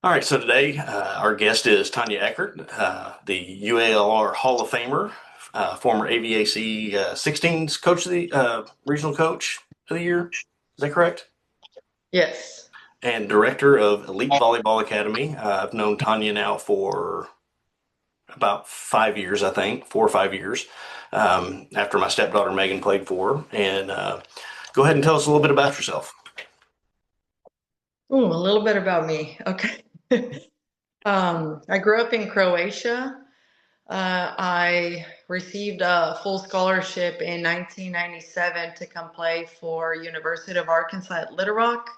All right, so today our guest is Tanja Eckart, the UALR Hall of Famer, former AVAC 16s coach of the regional coach of the year. Is that correct? Yes. And director of Elite Volleyball Academy. I've known Tanja now for about 5 years, I think, 4 or 5 years, after my stepdaughter Megan played for her. And go ahead and tell us a little bit about yourself. Ooh, a little bit about me. Okay. I grew up in Croatia. I received a full scholarship in 1997 to come play for University of Arkansas at Little Rock.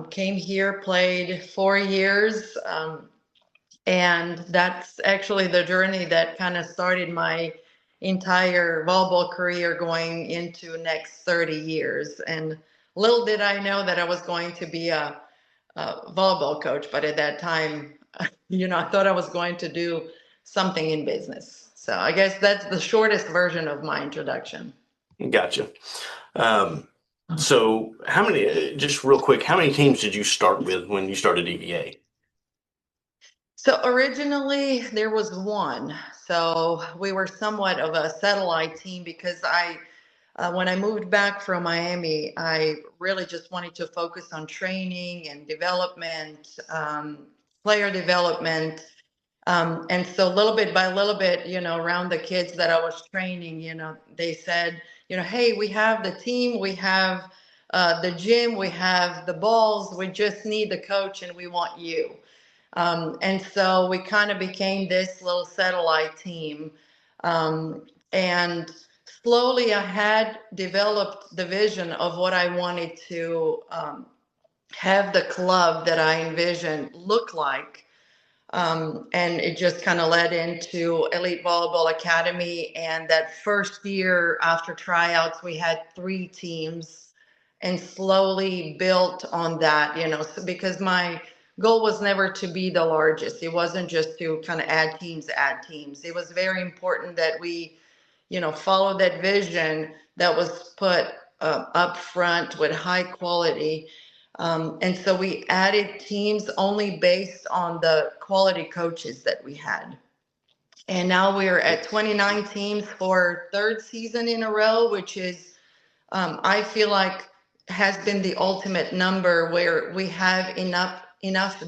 Came here, played 4 years, and that's actually the journey that kind of started my entire volleyball career going into next 30 years. And little did I know that I was going to be a volleyball coach, but at that time, I thought I was going to do something in business. So I guess that's the shortest version of my introduction. Gotcha. Um, so how many, just real quick, how many teams did you start with when you started EVA? So originally there was one. So we were somewhat of a satellite team because when I moved back from Miami, I really just wanted to focus on training and development, player development. And so little bit by little bit, around the kids that I was training, they said, hey, we have the team, we have the gym, we have the balls, we just need the coach and we want you. And so we kind of became this little satellite team. And slowly I had developed the vision of what I wanted to have the club that I envisioned look like. And it just kind of led into Elite Volleyball Academy. And that first year after tryouts, we had 3 teams and slowly built on that, so because my goal was never to be the largest. It wasn't just to kind of add teams. It was very important that we, follow that vision that was put up front with high quality. And so we added teams only based on the quality coaches that we had. And now we're at 29 teams for third season in a row, which is, I feel like, has been the ultimate number where we have enough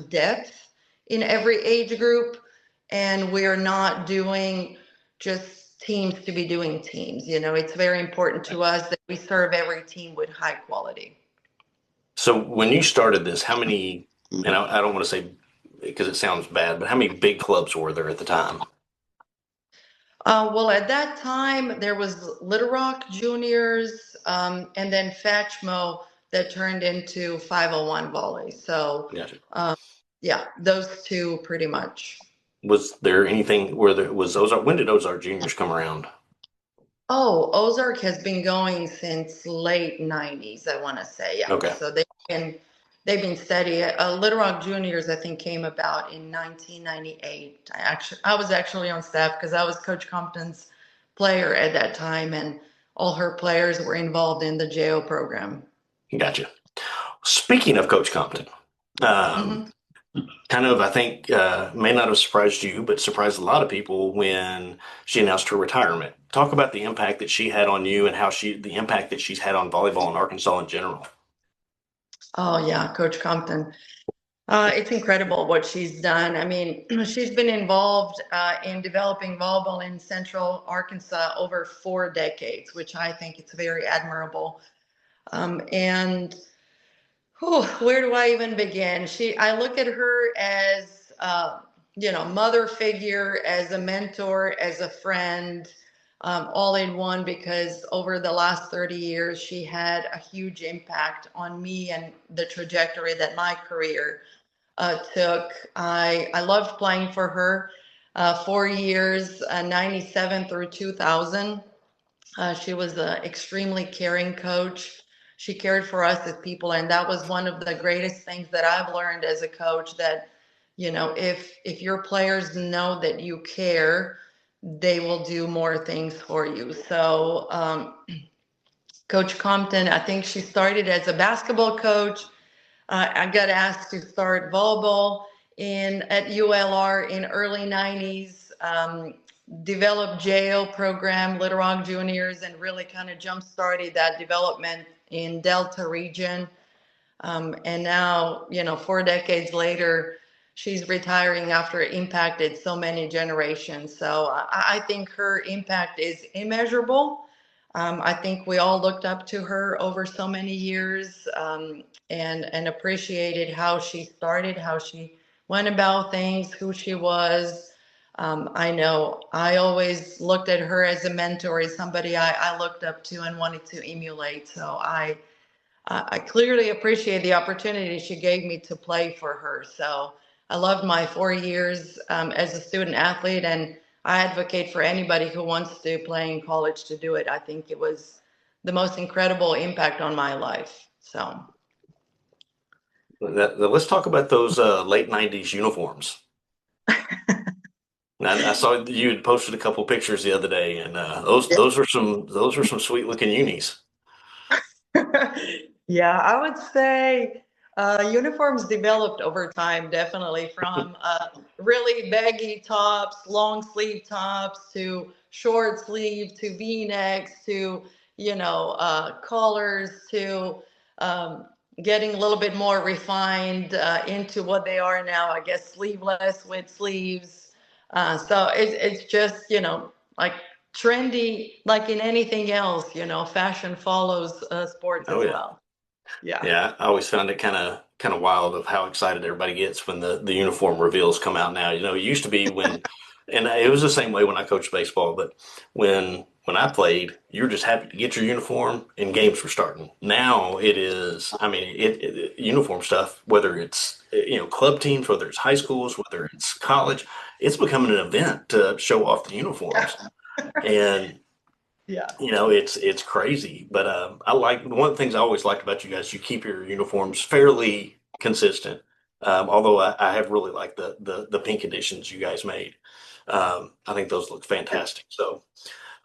depth in every age group, and we're not doing just teams to be doing teams. It's very important to us that we serve every team with high quality. So when you started this, how many, and I don't want to say because it sounds bad, but how many big clubs were there at the time? Well, at that time, there was Little Rock Juniors, and then Fatchmo that turned into 501 Volley. So, Gotcha. yeah, those two pretty much. Was there anything where there was Ozark? When did Ozark Juniors come around? Oh, Ozark has been going since late 90s, I want to say. Yeah. Okay. So they've been steady. Little Rock Juniors, I think, came about in 1998. I was actually on staff because I was Coach Compton's player at that time, and all her players were involved in the JO program. Gotcha. Speaking of Coach Compton, um, Hmm. kind of, I think, may not have surprised you, but surprised a lot of people when she announced her retirement. Talk about the impact that she had on you and the impact that she's had on volleyball in Arkansas in general. Oh yeah, Coach Compton. It's incredible what she's done. I mean, she's been involved in developing volleyball in Central Arkansas over 4 decades, which I think it's very admirable. And where do I even begin? I look at her as, mother figure, as a mentor, as a friend, all in one, because over the last 30 years, she had a huge impact on me and the trajectory that my career took. I loved playing for her 4 years, 97 through 2000. She was an extremely caring coach. She cared for us as people, and that was one of the greatest things that I've learned as a coach. That if your players know that you care, they will do more things for you. So, Coach Compton, I think she started as a basketball coach. I got asked to start volleyball at UALR in early 90s, developed JO program, Little Rock Juniors, and really kind of jump started that development in Delta region. And now, 4 decades later, she's retiring after it impacted so many generations. So I think her impact is immeasurable. I think we all looked up to her over so many years, and appreciated how she started, how she went about things, who she was. I know I always looked at her as a mentor, as somebody I looked up to and wanted to emulate. So I clearly appreciate the opportunity she gave me to play for her. So I loved my 4 years as a student athlete, and I advocate for anybody who wants to play in college to do it. I think it was the most incredible impact on my life. So Let's talk about those late '90s uniforms. I saw you had posted a couple pictures the other day, and those were some sweet looking unis. yeah, I would say uniforms developed over time, definitely from really baggy tops, long sleeve tops, to short sleeve, to V-necks, to, collars, to getting a little bit more refined into what they are now, I guess, sleeveless with sleeves. So it's just, like trendy, like in anything else, fashion follows sports Oh as yeah. well. Yeah. Yeah, I always found it kind of wild of how excited everybody gets when the uniform reveals come out now. It used to be and it was the same way when I coached baseball, but when I played, you were just happy to get your uniform and games were starting. Now it is, I mean, uniform stuff, whether it's club teams, whether it's high schools, whether it's college, it's becoming an event to show off the uniforms. And Yeah. it's crazy, but I like one of the things I always liked about you guys. You keep your uniforms fairly consistent. Although I have really liked the pink editions you guys made. I think those look fantastic. So,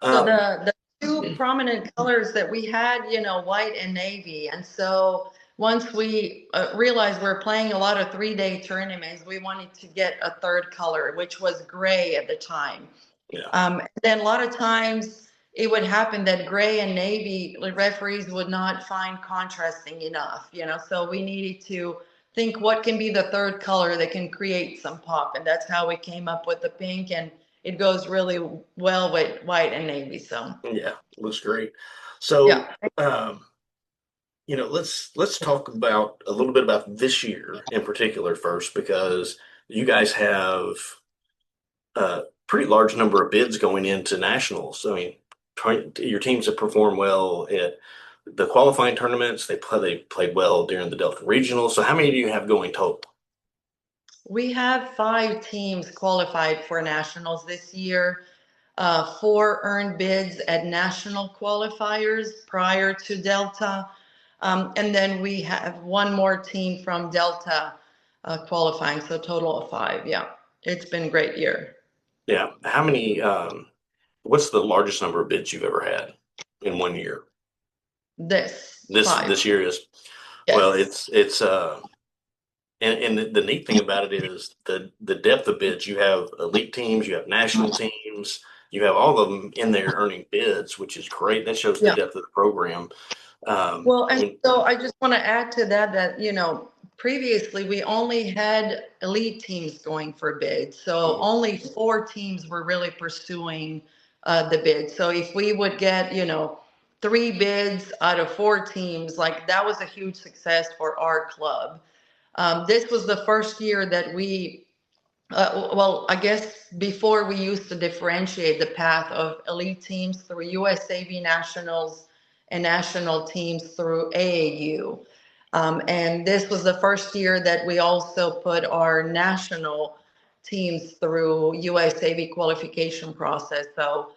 So um, the two prominent colors that we had, white and navy. And so once we realized we're playing a lot of 3-day tournaments, we wanted to get a third color, which was gray at the time. yeah, Then a lot of times it would happen that gray and navy referees would not find contrasting enough, so we needed to think what can be the third color that can create some pop. And that's how we came up with the pink. And it goes really well with white and navy. So, yeah, looks great. So, yeah. let's talk about a little bit about this year in particular first, because you guys have a pretty large number of bids going into nationals. I mean, your teams have performed well at the qualifying tournaments. They played well during the Delta Regional. So how many do you have going total? We have 5 teams qualified for nationals this year. 4 earned bids at national qualifiers prior to Delta. And then we have one more team from Delta qualifying. So total of 5. Yeah. It's been a great year. Yeah. How many, what's the largest number of bids you've ever had in one year? This This 5. this year is, well, Yes. it's and the neat thing about it is the depth of bids. You have elite teams, you have national teams, you have all of them in there earning bids, which is great. That shows the Yeah. depth of the program. Well, and When so I just want to add to that, previously we only had elite teams going for bids. So Mhm. only 4 teams were really pursuing the bid. So if we would get, 3 bids out of 4 teams, like that was a huge success for our club. This was the first year that well, I guess before we used to differentiate the path of elite teams through USAV nationals and national teams through AAU. And this was the first year that we also put our national teams through USAV qualification process. So,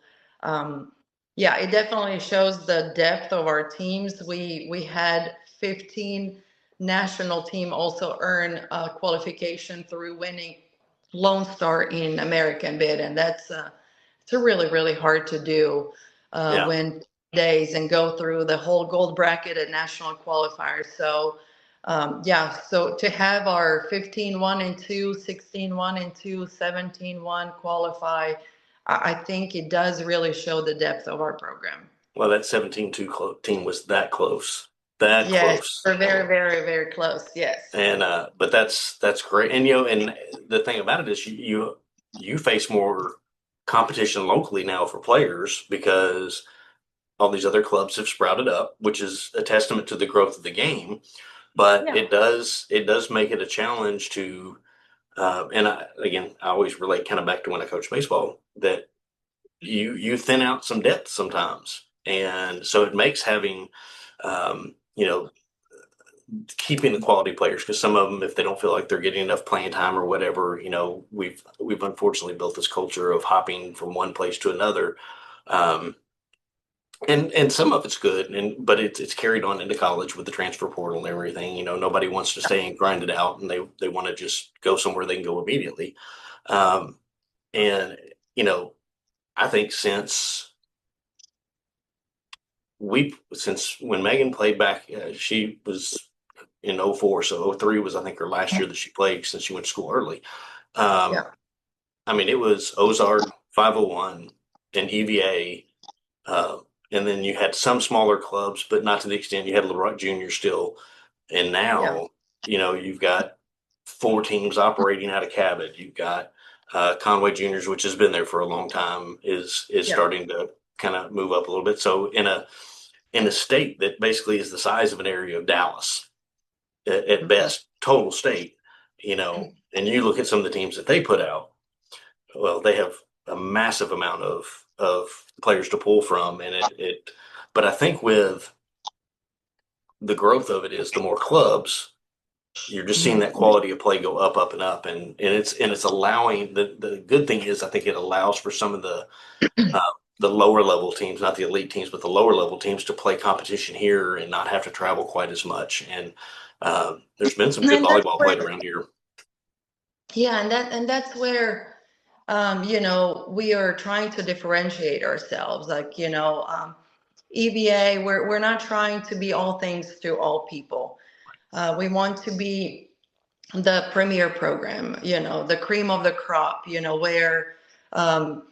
yeah, it definitely shows the depth of our teams. We had 15 national team also earn qualification through winning Lone Star in American bid, and it's a really hard to do yeah, win days and go through the whole gold bracket at national qualifiers. So Yeah, so to have our 15-1-2, 16-1-2, 17-1 qualify, I think it does really show the depth of our program. Well, that 17-2 team was that close, that Yes, close. we're very, very, very close. Yes. And but that's great. And and the thing about it is you face more competition locally now for players because all these other clubs have sprouted up, which is a testament to the growth of the game. But Yeah. it does make it a challenge to and again, I always relate kind of back to when I coached baseball that you thin out some depth sometimes, and so it makes having um, you know keeping the quality players, because some of them, if they don't feel like they're getting enough playing time or whatever, we've unfortunately built this culture of hopping from one place to another. Um, and some of it's good, but it's carried on into college with the transfer portal and everything. Nobody wants to stay and grind it out, and they want to just go somewhere they can go immediately. Um, and I think since when Megan played back, she was in '04, so '03 was I think her last year that she played since she went to school early. Um, Yeah. I mean, it was Ozark, 501, and EVA. Uh, and then you had some smaller clubs, but not to the extent you had Little Rock Junior still. And Yeah. now, you've got four teams operating out of Cabot. You've got Conway Juniors, which has been there for a long time, is Yeah. starting to kind of move up a little bit. So in a state that basically is the size of an area of Dallas at Mhm. best, total state, and you look at some of the teams that they put out, well, they have a massive amount of players to pull from, and but I think with the growth of it is the more clubs, you're just seeing that Mhm. quality of play go up, up, and up, and it's allowing the good thing is I think it allows for some of uh, the lower level teams, not the elite teams, but the lower level teams to play competition here and not have to travel quite as much. And there's been some good And that's volleyball played where, around here. yeah, and that's where, we are trying to differentiate ourselves. Like, EVA, we're not trying to be all things to all people. We want to be the premier program, the cream of the crop, where, um,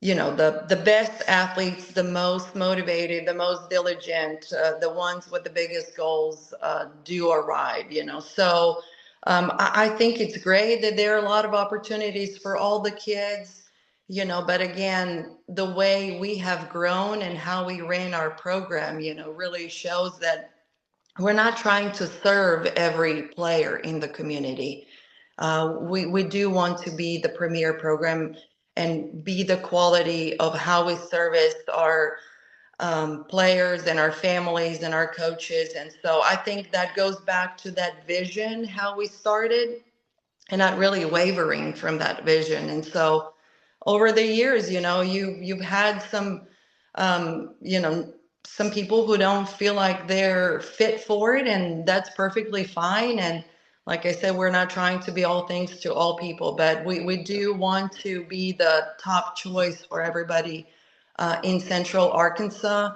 the best athletes, the most motivated, the most diligent, the ones with the biggest goals do arrive. So I think it's great that there are a lot of opportunities for all the kids, but again, the way we have grown and how we ran our program, really shows that we're not trying to serve every player in the community. We do want to be the premier program and be the quality of how we service our players and our families and our coaches. And so I think that goes back to that vision, how we started, and not really wavering from that vision. And so over the years, you've had some people who don't feel like they're fit for it, and that's perfectly fine. And like I said, we're not trying to be all things to all people, but we do want to be the top choice for everybody in Central Arkansas.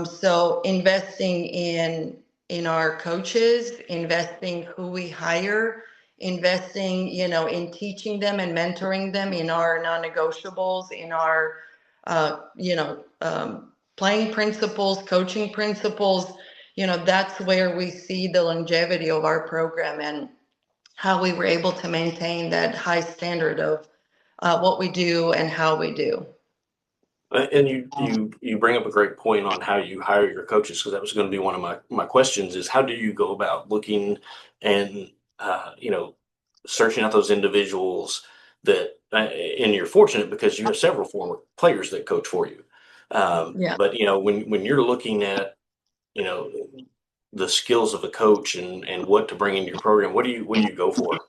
So investing in our coaches, investing who we hire, investing, in teaching them and mentoring them in our non-negotiables, in our, playing principles, coaching principles. That's where we see the longevity of our program and how we were able to maintain that high standard of what we do and how we do. And you bring up a great point on how you hire your coaches, because that was going to be one of my questions is how do you go about looking and searching out those individuals that and you're fortunate because you have several former players that coach for you. Yeah. But when you're looking at you know the skills of a coach and what to bring into your program, what do you go for?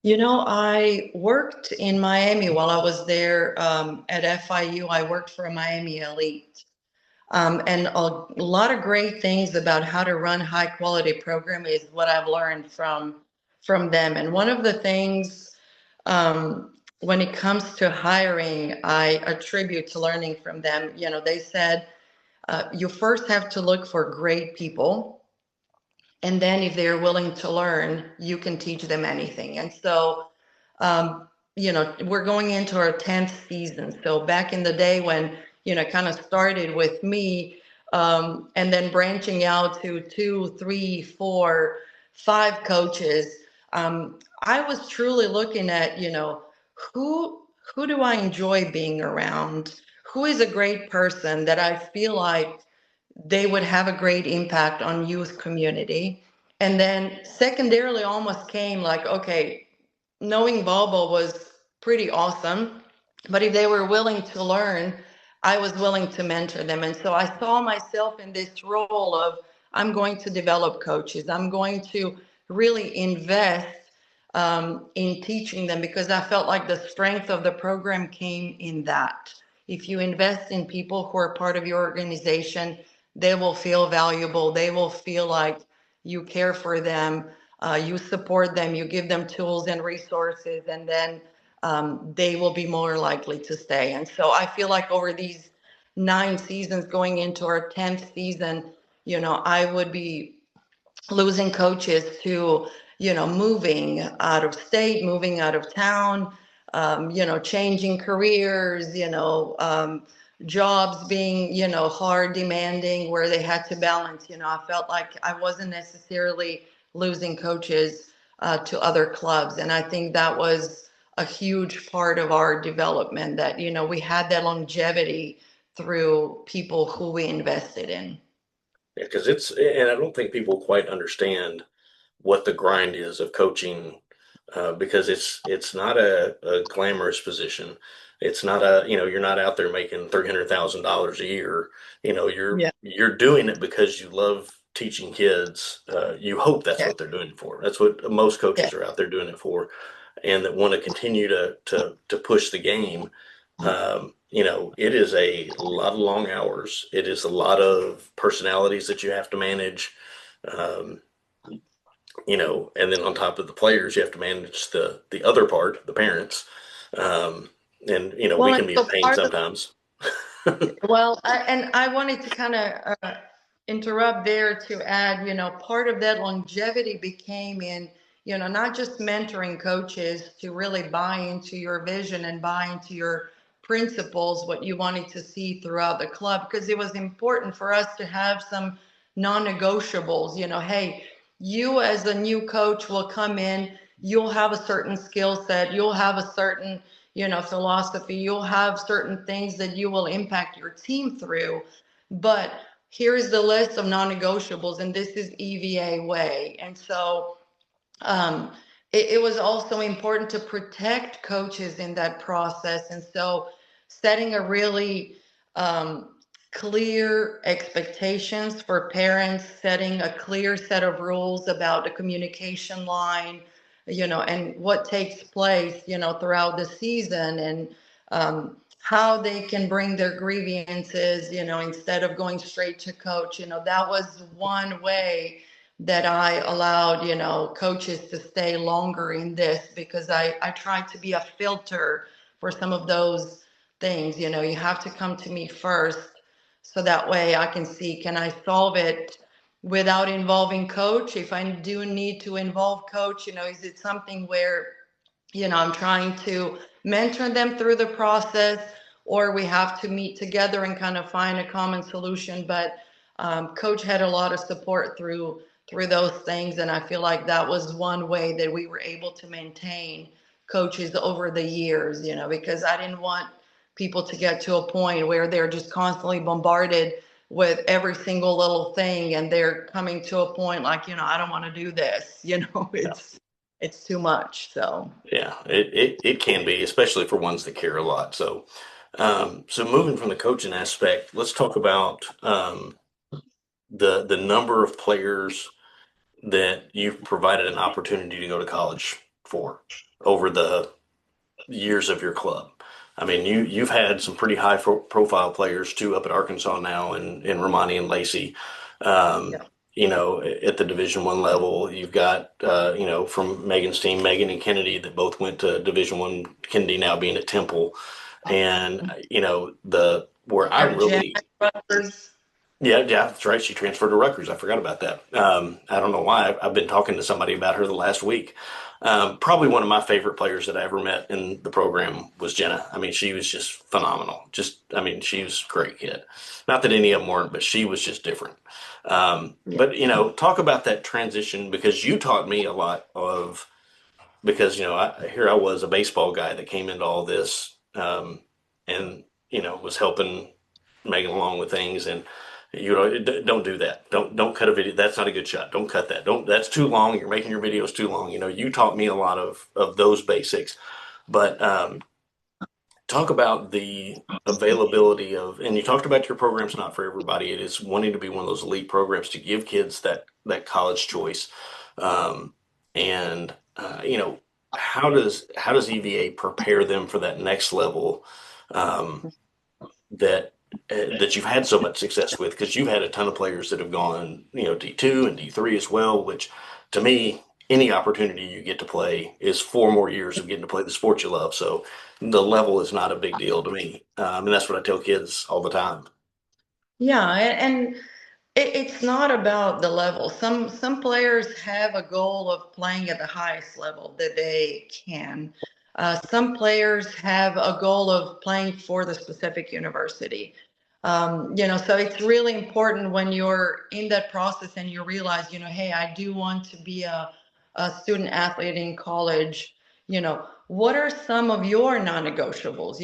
I worked in Miami while I was there at FIU. I worked for a Miami Elite. And a lot of great things about how to run high quality program is what I've learned from them. And one of the things when it comes to hiring, I attribute to learning from them. They said you first have to look for great people. And then if they're willing to learn, you can teach them anything. And so, we're going into our 10th season. So back in the day when, kind of started with me, and then branching out to 2, 3, 4, 5 coaches, I was truly looking at, who do I enjoy being around? Who is a great person that I feel like they would have a great impact on youth community? And then secondarily almost came like, okay, knowing volleyball was pretty awesome, but if they were willing to learn, I was willing to mentor them. And so I saw myself in this role of, I'm going to develop coaches. I'm going to really invest in teaching them, because I felt like the strength of the program came in that. If you invest in people who are part of your organization, they will feel valuable. They will feel like you care for them, you support them, you give them tools and resources, and then they will be more likely to stay. And so I feel like over these 9 seasons, going into our 10th season, I would be losing coaches to, moving out of state, moving out of town, changing careers, jobs being, hard, demanding, where they had to balance. I felt like I wasn't necessarily losing coaches to other clubs. And I think that was a huge part of our development, that, we had that longevity through people who we invested in. Yeah, because and I don't think people quite understand what the grind is of coaching, because it's not a glamorous position. It's not you're not out there making $300,000 a year. Yeah. You're doing it because you love teaching kids. You hope that's Yeah. what they're doing it for. That's what most Yeah. coaches are out there doing it for, and that want to continue to push the game. It is a lot of long hours. It is a lot of personalities that you have to manage. Um, and then on top of the players, you have to manage the other part, the parents. And we Well, and can be a so pain part of, sometimes. and I wanted to kind of interrupt there to add, part of that longevity became in, not just mentoring coaches to really buy into your vision and buy into your principles, what you wanted to see throughout the club, because it was important for us to have some non-negotiables. Hey, you as a new coach will come in, you'll have a certain skill set, you'll have a certain, philosophy, you'll have certain things that you will impact your team through. But here's the list of non-negotiables, and this is EVA way. And so it was also important to protect coaches in that process. And so setting a really clear expectations for parents, setting a clear set of rules about the communication line, and what takes place, throughout the season, and how they can bring their grievances, instead of going straight to coach. That was one way that I allowed, coaches to stay longer in this, because I tried to be a filter for some of those things. You have to come to me first, so that way I can see, can I solve it without involving coach? If I do need to involve coach, is it something where, I'm trying to mentor them through the process, or we have to meet together and kind of find a common solution. But coach had a lot of support through those things, and I feel like that was one way that we were able to maintain coaches over the years, because I didn't want people to get to a point where they're just constantly bombarded with every single little thing, and they're coming to a point like, I don't want to do this. It's too much. So Yeah, it can be, especially for ones that care a lot. So moving from the coaching aspect, let's talk about the number of players that you've provided an opportunity to go to college for over the years of your club. I mean, you've had some pretty high profile players too up at Arkansas now, and Romani and Lacey. Um, yeah. at the Division I level, you've got from Megan's team, Megan and Kennedy, that both went to Division I. Kennedy now being at Temple, and the where I Have Jen really Rutgers. Yeah, yeah, that's right. She transferred to Rutgers. I forgot about that. I don't know why. I've been talking to somebody about her the last week. Probably one of my favorite players that I ever met in the program was Jenna. I mean, she was just phenomenal. I mean, she was a great kid. Not that any of them weren't, but she was just different. Yeah. But, talk about that transition because you taught me a lot because, here I was a baseball guy that came into all this and, was helping Megan along with things. And don't do that. Don't cut a video. That's not a good shot. Don't cut that. Don't. That's too long. You're making your videos too long. You taught me a lot of those basics. But talk about the availability of, and you talked about your program's not for everybody. It is wanting to be one of those elite programs to give kids that college choice. Um, and how does EVA prepare them for that next level? Um, that that you've had so much success with because you've had a ton of players that have gone D2 and D3 as well, which to me any opportunity you get to play is 4 more years of getting to play the sport you love. So the level is not a big deal to me, and that's what I tell kids all the time. Yeah, and it's not about the level. Some players have a goal of playing at the highest level that they can. Some players have a goal of playing for the specific university. So it's really important when you're in that process and you realize, hey, I do want to be a student athlete in college. What are some of your non-negotiables?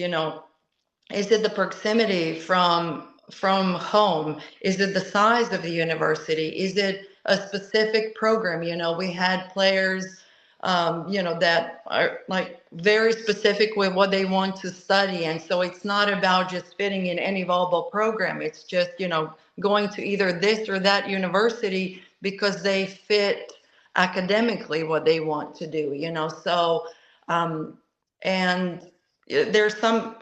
Is it the proximity from home? Is it the size of the university? Is it a specific program? We had players, that are like very specific with what they want to study, and so it's not about just fitting in any volleyball program. It's just going to either this or that university because they fit academically what they want to do. So and there's some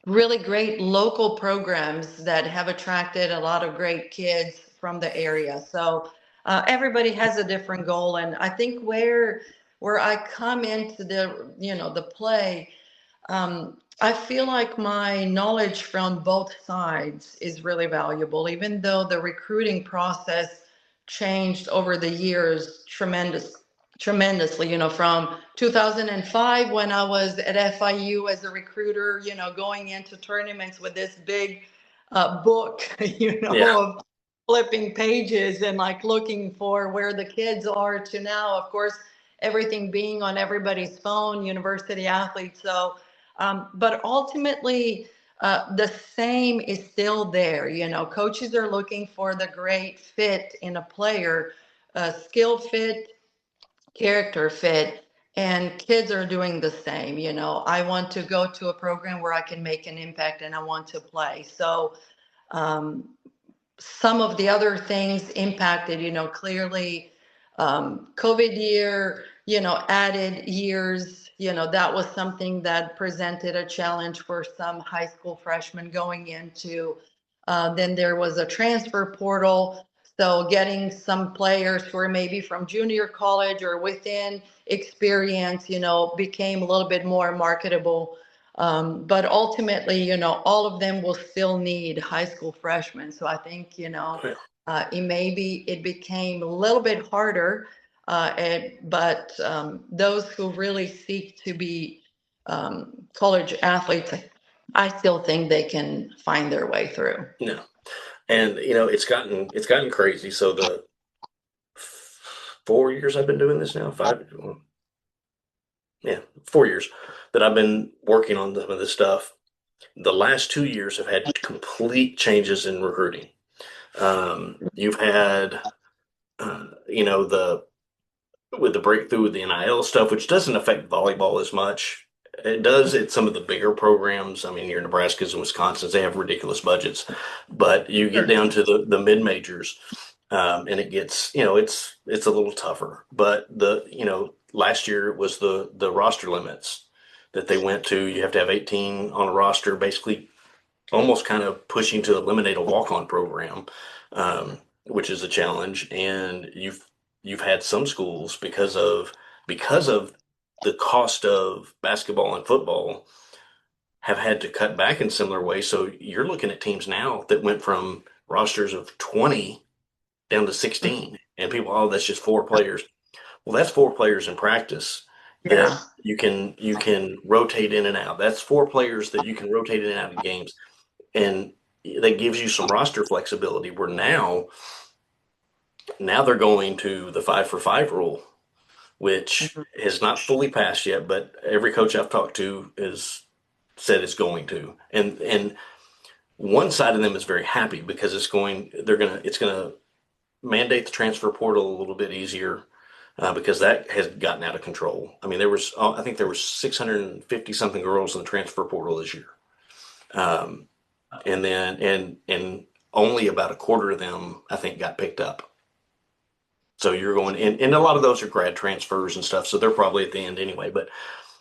really great local programs that have attracted a lot of great kids from the area. So everybody has a different goal, and I think where I come into the play, I feel like my knowledge from both sides is really valuable, even though the recruiting process changed over the years tremendously, from 2005 when I was at FIU as a recruiter, going into tournaments with this big book, Yeah. of flipping pages and like looking for where the kids are to now, of course, everything being on everybody's phone, university athletes. So, but ultimately, the same is still there. Coaches are looking for the great fit in a player, skill fit, character fit, and kids are doing the same. I want to go to a program where I can make an impact and I want to play. So, um, some of the other things impacted, clearly, COVID year, added years, that was something that presented a challenge for some high school freshmen going into. Then there was a transfer portal. So getting some players who are maybe from junior college or within experience, became a little bit more marketable. But ultimately, all of them will still need high school freshmen. So I think, it became a little bit harder, but those who really seek to be college athletes, I still think they can find their way through. No. And it's gotten crazy. So the 4 years I've been doing this now, five, yeah, 4 years that I've been working on some of this stuff. The last 2 years have had complete changes in recruiting. You've had, the with the breakthrough with the NIL stuff, which doesn't affect volleyball as much. It does at some of the bigger programs. I mean, your Nebraskas and Wisconsins, they have ridiculous budgets, but you get Sure. down to the mid majors, and it gets, it's a little tougher. But last year it was the roster limits that they went to. You have to have 18 on a roster, basically almost kind of pushing to eliminate a walk-on program, which is a challenge. And you've had some schools because of the cost of basketball and football have had to cut back in similar ways. So you're looking at teams now that went from rosters of 20 down to 16, and people, oh, that's just 4 players. Well, that's 4 players in practice that Yeah. you can rotate in and out. That's 4 players that you can rotate in and out of games, and that gives you some roster flexibility. Where now they're going to the 5-for-5 rule, which Mhm. has not fully passed yet, but every coach I've talked to is said it's going to. And one side of them is very happy because it's gonna mandate the transfer portal a little bit easier, because that has gotten out of control. I mean, I think there was 650 something girls in the transfer portal this year, um, and only about a quarter of them I think got picked up. So you're going, and a lot of those are grad transfers and stuff, so they're probably at the end anyway. But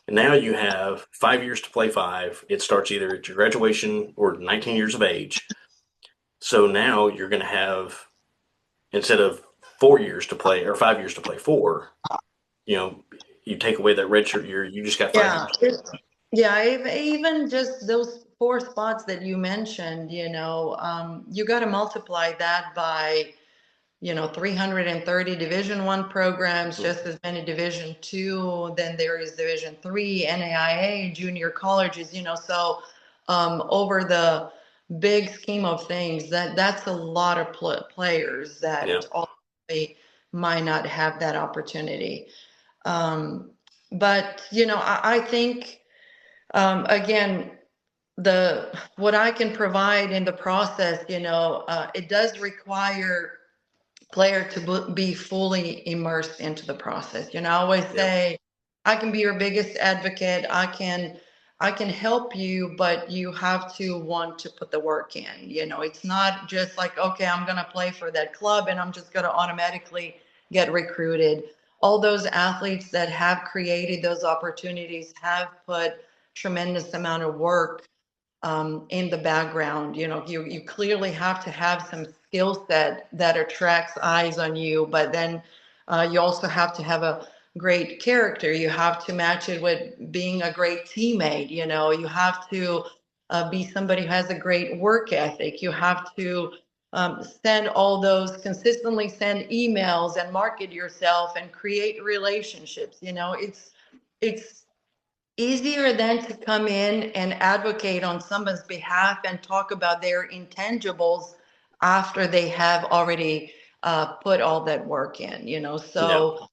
now you have 5 years to play five. It starts either at your graduation or 19 years of age. So now you're going to have, instead of 4 years to play or 5 years to play four, you know, you take away that redshirt year, you just got 5 years. Yeah. Yeah. Even just those four spots that you mentioned, you got to multiply that by 330 Division I programs, Mhm. just as many Division II. Then there is Division III, NAIA, junior colleges. So over the big scheme of things, that's a lot of players Yeah, that ultimately might not have that opportunity. Um, but I think, again, the what I can provide in the process, it does require player to be fully immersed into the process. I always yeah, say, I can be your biggest advocate. I can help you, but you have to want to put the work in. It's not just like, okay, I'm going to play for that club and I'm just going to automatically get recruited. All those athletes that have created those opportunities have put tremendous amount of work in the background. You clearly have to have some skill set that attracts eyes on you, but then you also have to have a great character. You have to match it with being a great teammate. You have to be somebody who has a great work ethic. You have to consistently send emails and market yourself and create relationships. It's easier than to come in and advocate on someone's behalf and talk about their intangibles after they have already put all that work in. yeah, So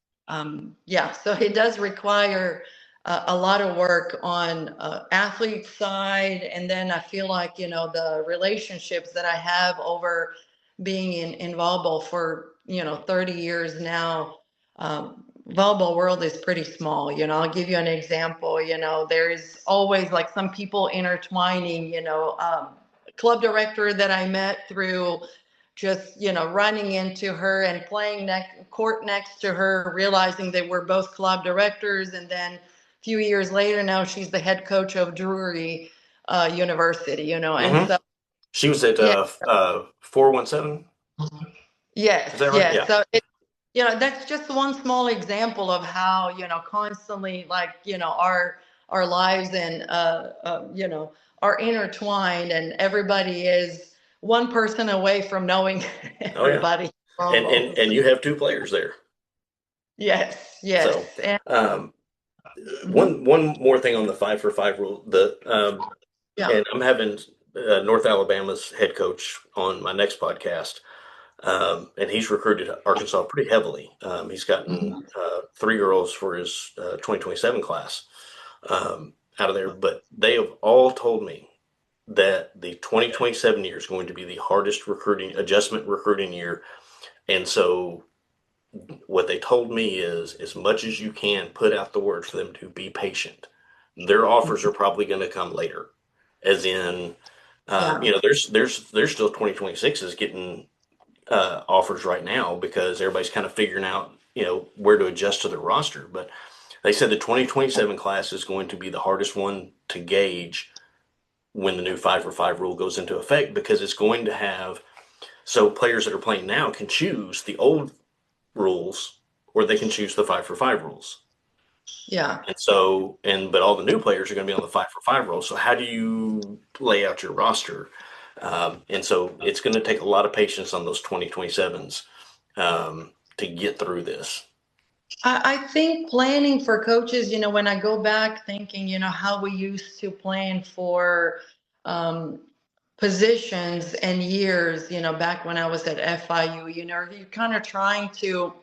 yeah, so it does require a lot of work on athlete side. And then I feel like, the relationships that I have over being in volleyball for 30 years now. Volleyball world is pretty small. I'll give you an example. There is always like some people intertwining. Club director that I met through just running into her and playing court next to her, realizing they were both club directors, and then a few years later, now she's the head coach of Drury University. And hmm so she was at yeah. 417. Is Yes, that right? yes. Yeah, So that's just one small example of how, constantly, like, our lives and are intertwined, and everybody is one person away from knowing oh yeah, everybody. and you have 2 players there. Yes, yes. So And um, mhm, one more thing on the 5-for-5 rule. yeah. And I'm having North Alabama's head coach on my next podcast. And he's recruited Arkansas pretty heavily. He's gotten Mhm. 3 girls for his 2027 class out of there, but they have all told me that the 2027 year is going to be the hardest recruiting year. And so what they told me is, as much as you can, put out the word for them to be patient. Their offers are probably going to come later, as in, Yeah. there's still 2026 is getting offers right now because everybody's kind of figuring out, where to adjust to their roster. But they said the 2027 class is going to be the hardest one to gauge when the new 5-for-5 rule goes into effect, because it's going to have, so players that are playing now can choose the old rules or they can choose the 5-for-5 rules. Yeah. But all the new players are going to be on the 5-for-5 rule. So how do you lay out your roster? And so it's going to take a lot of patience on those 2027s to get through this. I think planning for coaches, when I go back thinking, how we used to plan for um, positions and years, back when I was at FIU, you're kind of trying to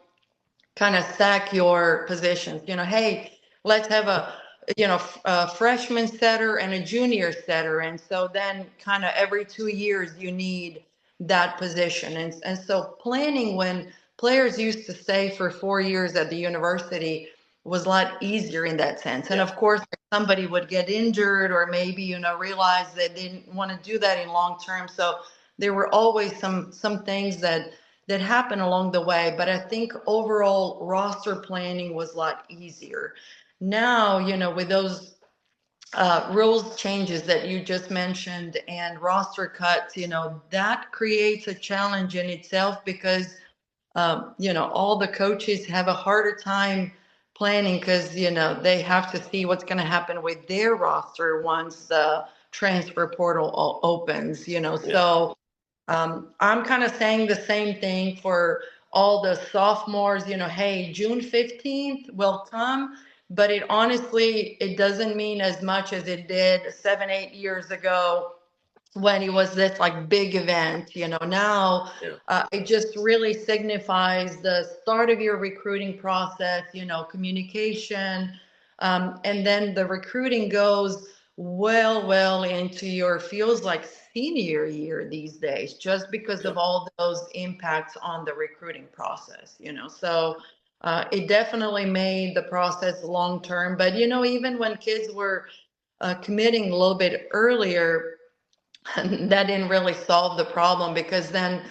kind of stack your positions. Hey, let's have a freshman setter and a junior setter, and so then kind of every 2 years you need that position, and so planning when players used to stay for 4 years at the university was a lot easier in that sense. And Yeah. of course, if somebody would get injured or maybe realize they didn't want to do that in long term, so there were always some things that happened along the way. But I think overall roster planning was a lot easier. Now, with those rules changes that you just mentioned and roster cuts, that creates a challenge in itself because, all the coaches have a harder time planning because, they have to see what's going to happen with their roster once the transfer portal opens, Yeah. so I'm kind of saying the same thing for all the sophomores, hey, June 15th will come, but it doesn't mean as much as it did 7, 8 years ago when it was this like big event. Now Yeah. it just really signifies the start of your recruiting process, communication, and then the recruiting goes well into your feels like senior year these days, just because Yeah. of all those impacts on the recruiting process. So it definitely made the process long term. But even when kids were committing a little bit earlier, that didn't really solve the problem because then,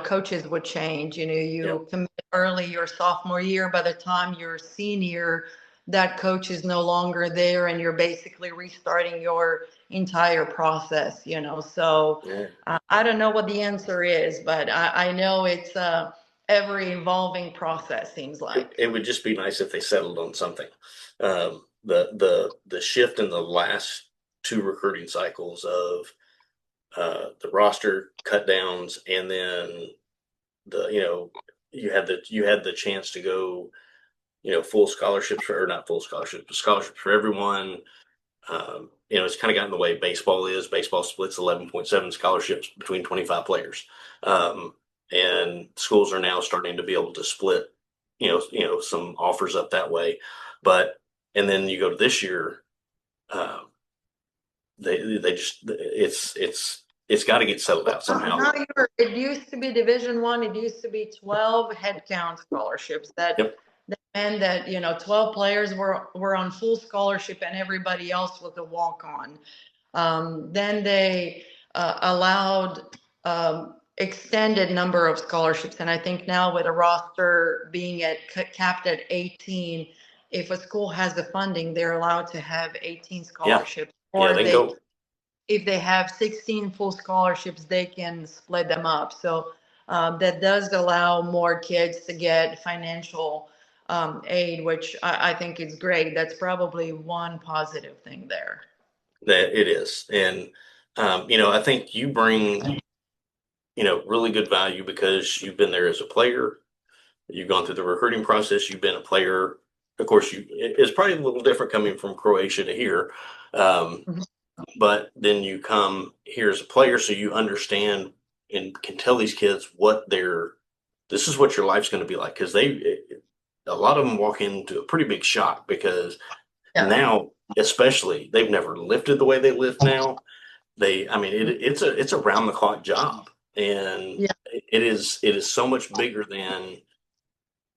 coaches would change. Yeah. You commit early your sophomore year, by the time you're senior, that coach is no longer there and you're basically restarting your entire process, So Yeah. I don't know what the answer is, but I know it's a ever evolving process, seems like. It would just be nice if they settled on something. The shift in the last two recruiting cycles of the roster cut downs, and then you had the chance to go full scholarships or not full scholarships, but scholarships for everyone. It's kind of gotten in the way baseball is. Baseball splits 11.7 scholarships between 25 players. And schools are now starting to be able to split, some offers up that way. And then you go to this year, uh, they just, it's got to get settled out somehow. It used to be Division I. It used to be 12 headcount scholarships. Yep. That meant that 12 players were on full scholarship and everybody else was a walk-on. Then they allowed extended number of scholarships, and I think now with a roster being capped at 18, if a school has the funding, they're allowed to have 18 scholarships. Yeah. Or They go. if they have 16 full scholarships, they can split them up. So that does allow more kids to get financial aid, which I think is great. That's probably one positive thing there. That it is. And, I think you bring, really good value because you've been there as a player. You've gone through the recruiting process. You've been a player. Of course, it's probably a little different coming from Croatia to here. Mhm. But then you come here as a player, so you understand and can tell these kids this is what your life's going to be like. Because a lot of them walk into a pretty big shock because now, especially, they've never lifted the way they lift now. It's a round the clock job, and it is so much bigger than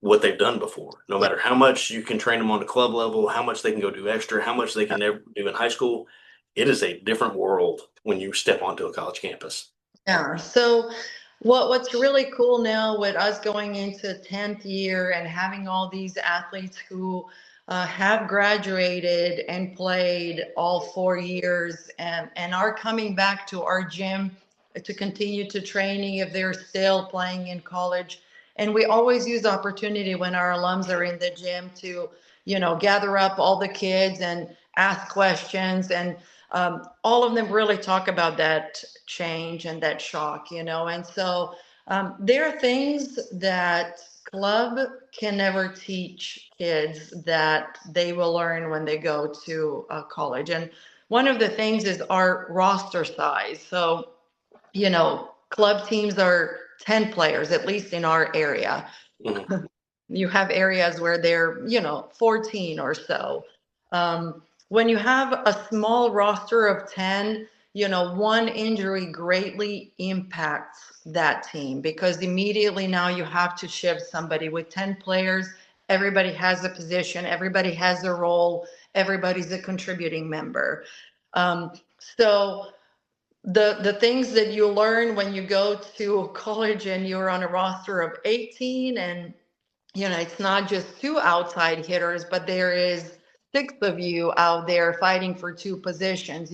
what they've done before. No matter how much you can train them on the club level, how much they can go do extra, how much they can never do in high school, it is a different world when you step onto a college campus. Yeah. So what's really cool now with us going into 10th year and having all these athletes who have graduated and played all 4 years and are coming back to our gym to continue to training if they're still playing in college. And we always use the opportunity when our alums are in the gym to, gather up all the kids and ask questions. And all of them really talk about that change and that shock, and so there are things that club can never teach kids that they will learn when they go to college. And one of the things is our roster size. So, club teams are 10 players, at least in our area. Mhm. You have areas where they're 14 or so. When you have a small roster of 10, one injury greatly impacts that team, because immediately now you have to shift somebody. With 10 players, everybody has a position, everybody has a role, everybody's a contributing member. So the things that you learn when you go to college and you're on a roster of 18, and it's not just two outside hitters, but there is six of you out there fighting for two positions.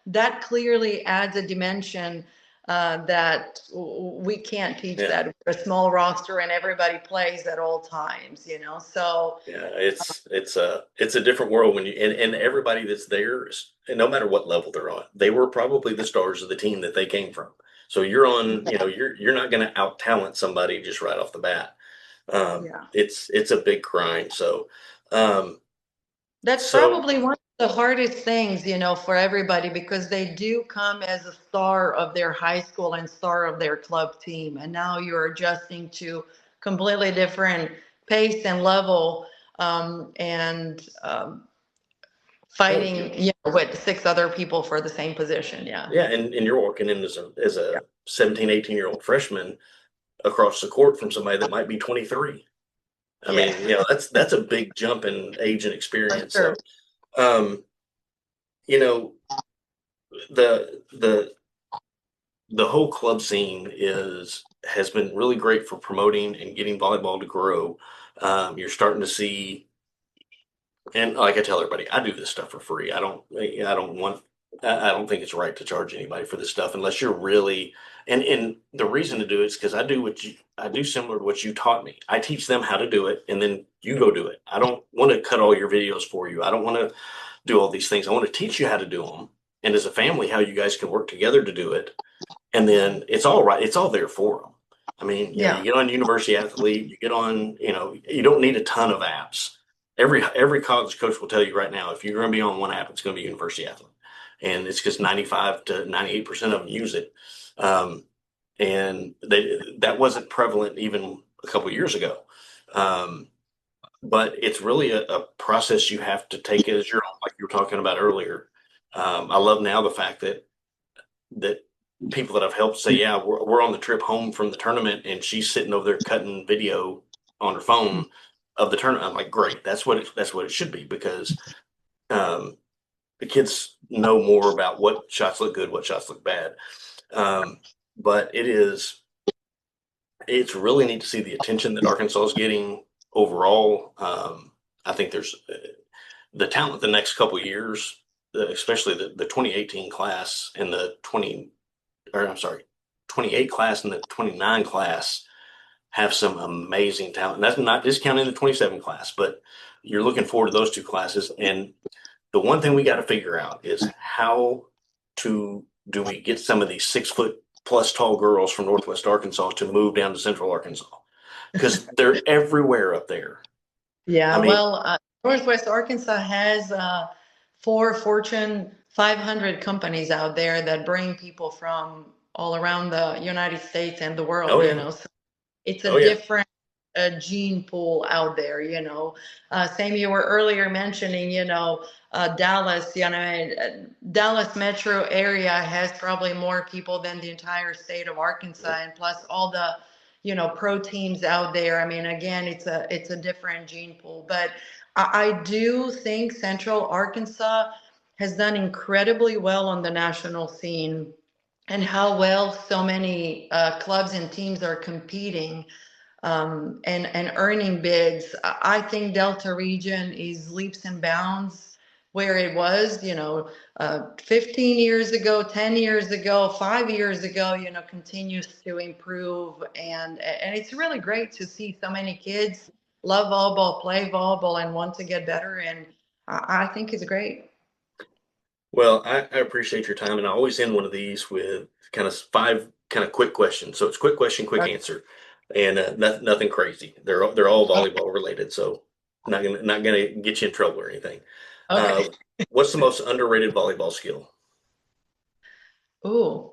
That clearly adds a dimension that we can't teach Yeah. that with a small roster and everybody plays at all times. So Yeah, it's a different world when and everybody that's there, and no matter what level they're on, they were probably the stars of the team that they came from. So you're on, you're not going to out talent somebody just right off the bat. yeah. It's a big grind. So, That's so probably one of the hardest things, for everybody, because they do come as a star of their high school and star of their club team. And now you're adjusting to completely different pace and level, and oh, fighting, with six other people for the same position. Yeah. yeah, and you're walking in as Yeah. a 17, 18-year-old freshman across the court from somebody that might be 23. I Yeah. mean, that's a big jump in age and For experience. sure. So, um, you know, the the the whole club scene has been really great for promoting and getting volleyball to grow. You're starting to see, and like I tell everybody, I do this stuff for free. I don't think it's right to charge anybody for this stuff unless you're really, and the reason to do it is because I do similar to what you taught me. I teach them how to do it, and then you go do it. I don't want to cut all your videos for you. I don't want to do all these things. I want to teach you how to do them, and as a family, how you guys can work together to do it. And then it's all right. It's all there for them. I mean, Yeah. you get on University Athlete, you get on, you don't need a ton of apps. Every college coach will tell you right now, if you're going to be on one app, it's going to be University Athlete, and it's because 95 to 98% of them use it. Um, and that wasn't prevalent even a couple of years ago. Um, but it's really a process you have to take as your own, like you were talking about earlier. I love now the fact that people that I've helped say, yeah, we're on the trip home from the tournament, and she's sitting over there cutting video on her phone of the tournament. I'm like, great, that's what it should be, because um, the kids know more about what shots look good, what shots look bad. Um, but it's really neat to see the attention that Arkansas is getting overall. I think there's the talent the next couple of years, especially the 2018 class and the 20, or I'm sorry, 28 class and the 29 class have some amazing talent. And that's not discounting the 27 class, but you're looking forward to those two classes. And the one thing we got to figure out is how to do we get some of these 6 foot plus tall girls from Northwest Arkansas to move down to Central Arkansas, because they're everywhere up there. I Yeah, mean, well, Northwest Arkansas has four Fortune 500 companies out there that bring people from all around the United States and the oh world, yeah, So it's oh a yeah, different gene pool out there, Same, you were earlier mentioning, Dallas, Dallas metro area has probably more people than the entire state of Arkansas, and plus all the pro teams out there. I mean, again, it's a different gene pool, but I do think Central Arkansas has done incredibly well on the national scene, and how well so many clubs and teams are competing, and earning bids. I think Delta region is leaps and bounds where it was, 15 years ago, 10 years ago, 5 years ago, continues to improve. And it's really great to see so many kids love volleyball, play volleyball, and want to get better. And I think it's great. Well, I appreciate your time, and I always end one of these with kind of five kind of quick questions. So it's quick question, quick Okay. answer, and nothing crazy. They're all volleyball related, so not gonna get you in trouble or anything. Okay. Uh, what's the most underrated volleyball skill? Ooh,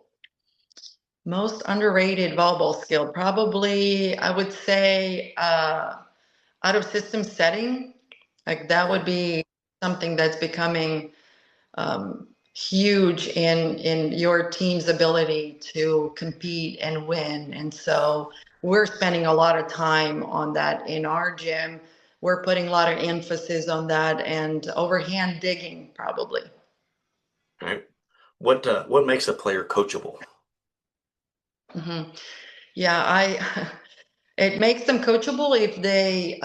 most underrated volleyball skill. Probably, I would say, out of system setting. Like that Okay. would be something that's becoming huge in your team's ability to compete and win. And so we're spending a lot of time on that in our gym. We're putting a lot of emphasis on that and overhand digging probably. All right. What makes a player coachable? Hmm. Yeah, I it makes them coachable if they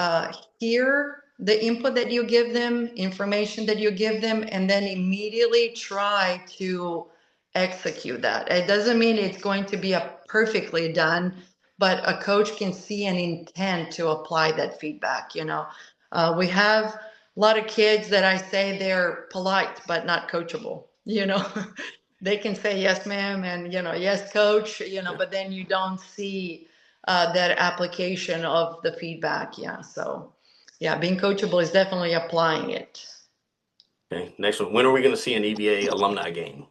hear the input that you give them, information that you give them, and then immediately try to execute that. It doesn't mean it's going to be a perfectly done, but a coach can see an intent to apply that feedback. We have a lot of kids that I say they're polite but not coachable. They can say yes, ma'am, and yes, coach. Yeah. But then you don't see that application of the feedback. Yeah. So, yeah, being coachable is definitely applying it. Okay. Next one. When are we going to see an EVA alumni game?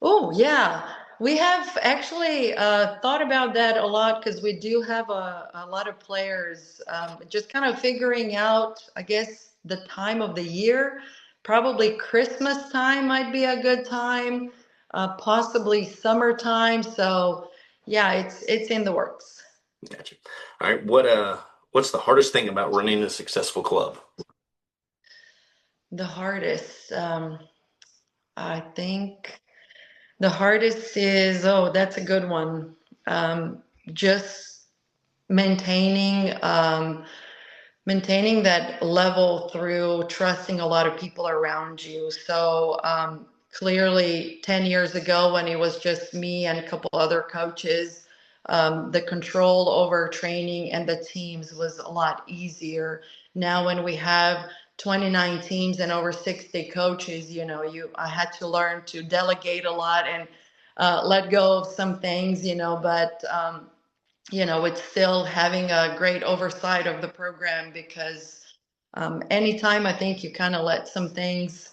Oh, yeah. We have actually thought about that a lot because we do have a lot of players just kind of figuring out, I guess, the time of the year. Probably Christmas time might be a good time, possibly summertime. So, yeah, it's in the works. Gotcha. All right. What's the hardest thing about running a successful club? The hardest, I think. The hardest is, oh, that's a good one. Just maintaining maintaining that level through trusting a lot of people around you. So clearly, 10 years ago, when it was just me and a couple other coaches, the control over training and the teams was a lot easier. Now, when we have 29 teams and over 60 coaches, I had to learn to delegate a lot and let go of some things, but it's still having a great oversight of the program because anytime I think you kind of let some things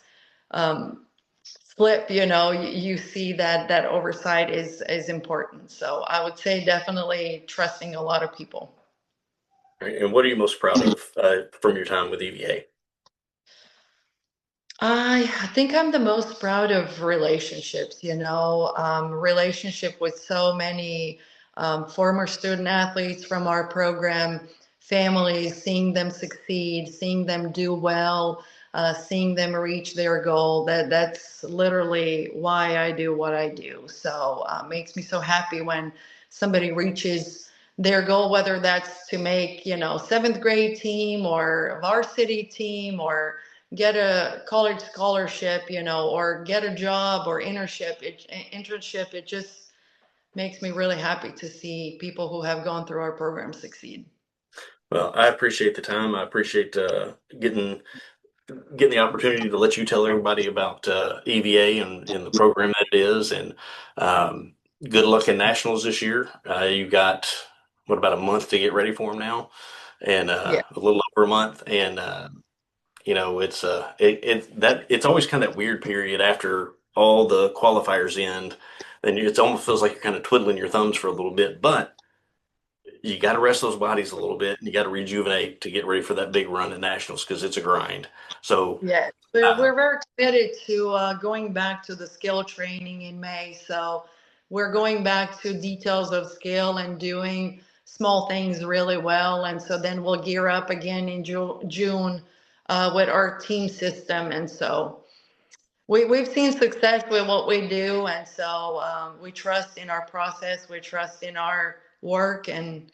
um, slip, you see that oversight is important. So I would say definitely trusting a lot of people. All right. And what are you most proud of from your time with EVA? I think I'm the most proud of relationships, relationship with so many former student athletes from our program, families, seeing them succeed, seeing them do well, seeing them reach their goal. That's literally why I do what I do. So makes me so happy when somebody reaches their goal, whether that's to make, seventh grade team or varsity team or get a college scholarship, or get a job or internship. It just makes me really happy to see people who have gone through our program succeed. Well, I appreciate the time. I appreciate getting the opportunity to let you tell everybody about EVA and the program that it is. And um, good luck in nationals this year. You've got what about a month to get ready for them now, and Yeah. a little over a month. And it's it's always kind of that weird period after all the qualifiers end. Then it almost feels like you're kind of twiddling your thumbs for a little bit, but you got to rest those bodies a little bit and you got to rejuvenate to get ready for that big run in nationals because it's a grind. So, Yes, we're, uh, we're very committed to going back to the skill training in May. So we're going back to details of skill and doing small things really well. And so then we'll gear up again in June with our team system. And so we've seen success with what we do. And so we trust in our process, we trust in our work, and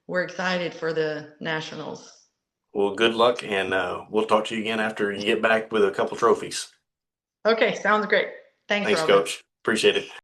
we're excited for the nationals. well, good luck, and we'll talk to you again after you get back with a couple trophies. Okay, sounds great. Thanks, Thanks, Robin. Coach. Appreciate it.